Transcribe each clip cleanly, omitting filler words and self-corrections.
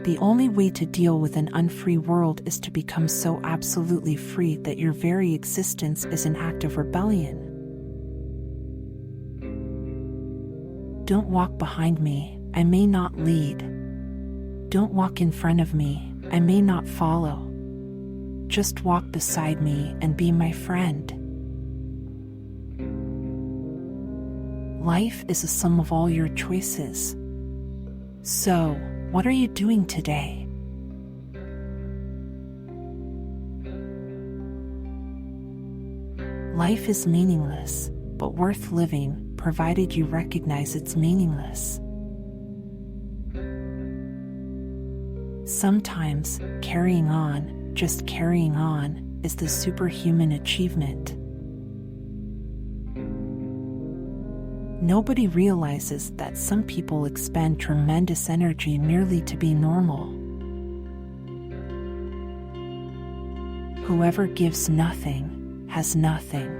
The only way to deal with an unfree world is to become so absolutely free that your very existence is an act of rebellion. Don't walk behind me, I may not lead. Don't walk in front of me, I may not follow. Just walk beside me and be my friend. Life is a sum of all your choices. So, what are you doing today? Life is meaningless, but worth living, provided you recognize it's meaningless. Sometimes, carrying on, just carrying on, is the superhuman achievement. Nobody realizes that some people expend tremendous energy merely to be normal. Whoever gives nothing has nothing.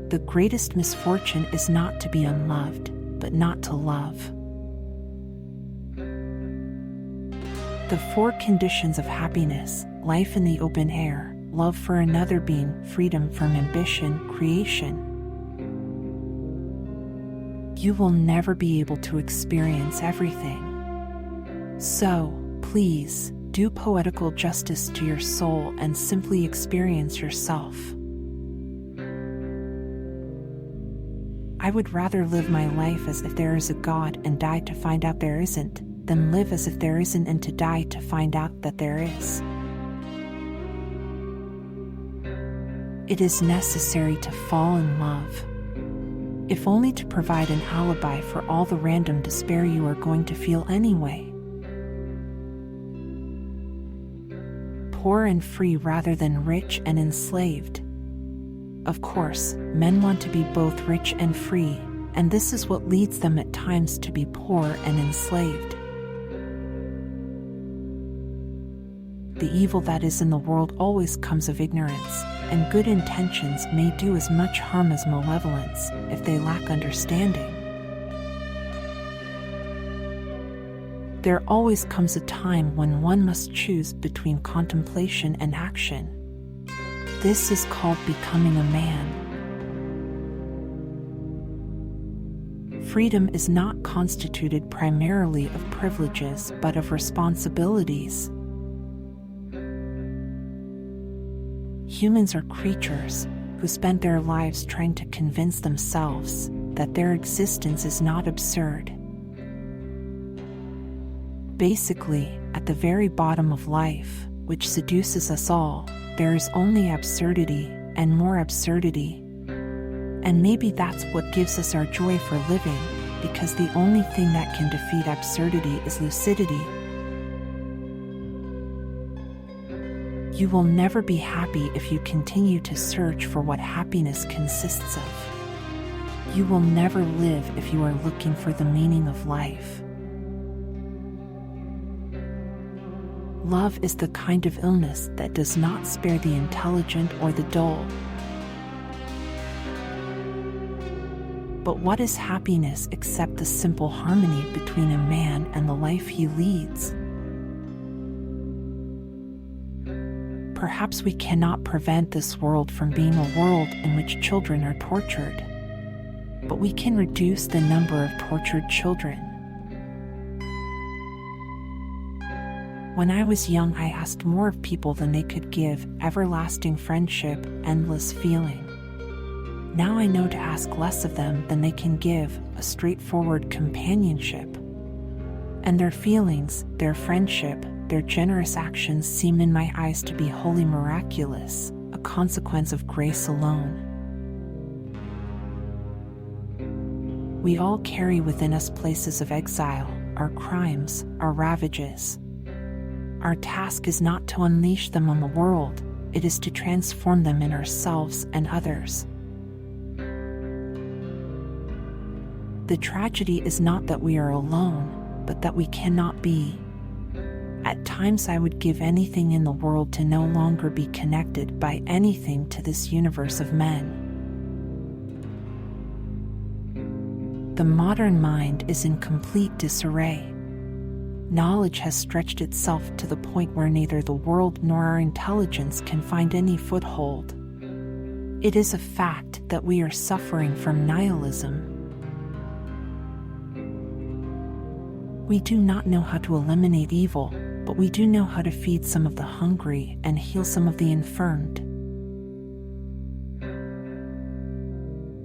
The greatest misfortune is not to be unloved, but not to love. The 4 conditions of happiness: life in the open air, love for another being, freedom from ambition, creation. You will never be able to experience everything. So, please, do poetical justice to your soul and simply experience yourself. I would rather live my life as if there is a God and die to find out there isn't, than live as if there isn't and to die to find out that there is. It is necessary to fall in love, if only to provide an alibi for all the random despair you are going to feel anyway. Poor and free rather than rich and enslaved. Of course, men want to be both rich and free, and this is what leads them at times to be poor and enslaved. The evil that is in the world always comes of ignorance, and good intentions may do as much harm as malevolence if they lack understanding. There always comes a time when one must choose between contemplation and action. This is called becoming a man. Freedom is not constituted primarily of privileges but of responsibilities. Humans are creatures who spend their lives trying to convince themselves that their existence is not absurd. Basically, at the very bottom of life, which seduces us all, there is only absurdity and more absurdity. And maybe that's what gives us our joy for living, because the only thing that can defeat absurdity is lucidity. You will never be happy if you continue to search for what happiness consists of. You will never live if you are looking for the meaning of life. Love is the kind of illness that does not spare the intelligent or the dull. But what is happiness except the simple harmony between a man and the life he leads? Perhaps we cannot prevent this world from being a world in which children are tortured, but we can reduce the number of tortured children. When I was young, I asked more of people than they could give: everlasting friendship, endless feeling. Now I know to ask less of them than they can give: a straightforward companionship. And their feelings, their friendship, their generous actions seem in my eyes to be wholly miraculous, a consequence of grace alone. We all carry within us places of exile, our crimes, our ravages. Our task is not to unleash them on the world, it is to transform them in ourselves and others. The tragedy is not that we are alone, but that we cannot be. At times I would give anything in the world to no longer be connected by anything to this universe of men. The modern mind is in complete disarray. Knowledge has stretched itself to the point where neither the world nor our intelligence can find any foothold. It is a fact that we are suffering from nihilism. We do not know how to eliminate evil, but we do know how to feed some of the hungry and heal some of the infirmed.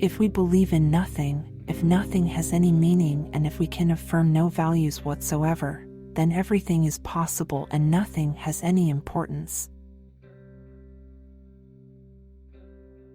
If we believe in nothing, if nothing has any meaning, and if we can affirm no values whatsoever, then everything is possible and nothing has any importance.